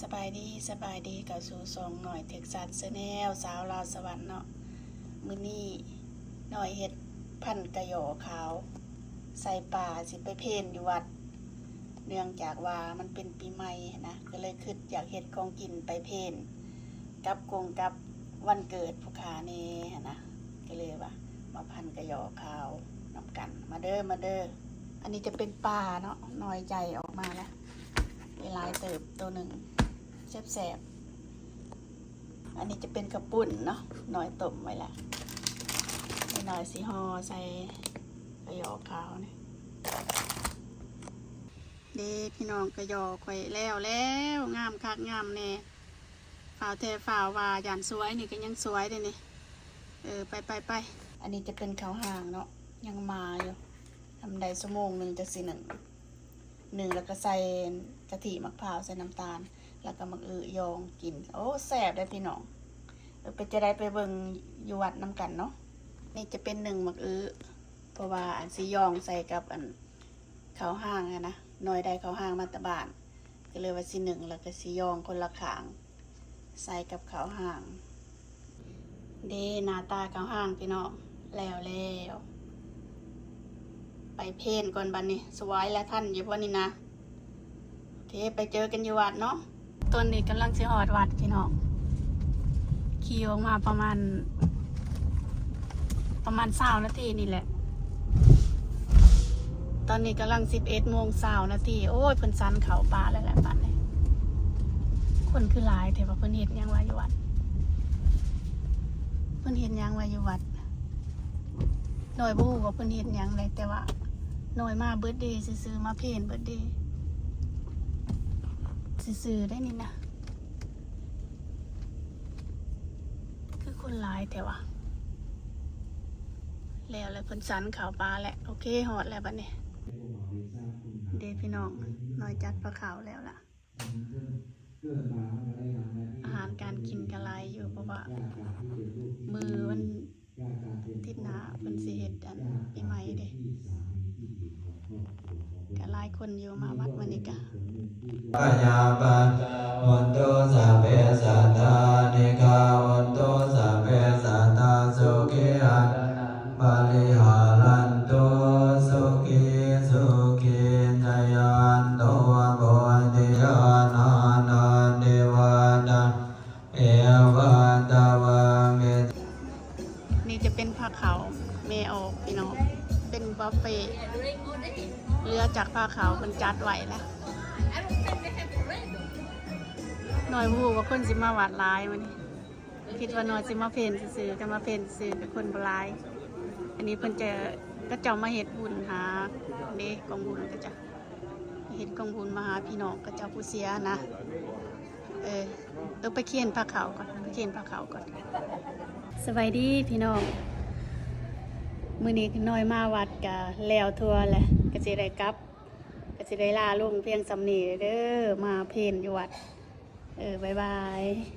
สบายดีกับสู่ซองหน่อยเท็กซัสแนลสาวลาวสวรรค์เนาะมื้อนี้หน่อยเฮ็ดพันกระหยอขาวใส่ป่าสิไปเพลอยู่วัดเนื่องจากว่ามันเป็นปีใหม่นะก็เลยคิดอยากเฮ็ดของกินไปเพลกับวันเกิดผู้ค้านี่นะก็เลยว่ามาพันกระหยอขาวนำกันมาเด้ออันนี้จะเป็นปลาเนาะหน่อยใหญ่ออกมาแล้วเวลาเติบตัวหนึ่งแซ่บอันนี้จะเป็นกระปุ่นเนาะหน่อยต้มไว้ละหน่อยสีห่อใส่กระยอขาวนี่เด้พี่น้องกระยอไข่แล้วงามคักงามแน่ฝ่าวแท้ฝ่าวว่าหยานสวยนี่ก็ยังสวยเลยนี่ไปอันนี้จะเป็นข้าวห่างเนาะยังมาอยู่ทำได้ชั่วโมงหนึ่งจะสิหนึ่งแล้วก็ใส่กะทิมะพร้าวใส่น้ำตาลแล้วก็มักยองกินโอ้แซ่บได้พี่น้องไปจะได้ไปเบิ่งอยู่วัดน้ำกันเนาะนี่จะเป็นหนึ่งมักเพราะว่าอันสียองใส่กับอันข้าวห้างนะน้อยได้ข้าวห้างมาตะบานก็เลยว่าสีหนึ่งแล้วก็สียองคนละขางใส่กับข้าวห้างเด้หน้าตาข้าวห้างพี่น้องแล้วไปเพลนก่อนบัดนี้สวยและท่านอยู่วันนี้นะโอเคไปเจอกันอยู่วัดเนาะตอนนี้กำลังจะหอดวัดพี่น้องขี่ออกมาประมาณ20 นาทีนี่แหละตอนนี้กำลัง11:20 นาทีโอ้ยเพิ่นสันเขาป่าแล้วแหละป่านนี้คนคือหลายแต่ว่าเพิ่นเฮ็ดยังว่าอยู่วัดเพิ่นเฮ็ดยังว่าอยู่วัดหน่อยบ่ฮู้ว่าเพิ่นเฮ็ดหยังเลยแต่ว่าหน่อยมาเบิร์ธเดย์ซื่อๆมาเพลนเบิร์ธเดย์ซื่อๆได้นี่นะคือคนหลายแต่ว่าแล้วเพิ่นสันข่าวปลาแหละโอเคหอดแล้วบัดนี้เดพี่น้องหน่อยจัดปลาขาวแล้วล่ะอาหารการกินกะลายอยู่เพราะว่ามือมันติดหนาเพิ่นสิเฮ็ดอันปีใหม่เด้กะลายคนอยู่มาวัดวันนี้กะปัญญาปัญวันโตสัพเพสัตตานิกาวันโตสัพเพสัตตาสุขิอันบริหารันโตสุขิจายันโตโกติยานานาเดวาดาเอวาตาวังเกนี่จะเป็นผ้าขาวเมออกพี่น้องเป็นบุฟเฟ่เรือจากผ้าขาวมันจัดไหวแล้วหน่อยวูว่าคนสิมาวัดลายวันนี้คิดว่าหน่อยสิมาเพนซื้อกันมาเพนซื้อกับคนบลายอันนี้เพิ่นจะก็จะมาเฮ็ดบุญหาเด็กกองบุญก็จะเฮ็ดกองบุญมาหาพี่น้องก็จะผู้เสียนะไปเขียนผ้าขาวก่อนไปเขียนผ้าขาวก่อนสบายดีพี่น้องมื้อนี้น้อยมาวัดกะแล้วทัวร์แหละก็สิได้กลับก็สิได้ลาลงเพียงสำนีเด้อมาเพลอยู่วัดบ๊ายบาย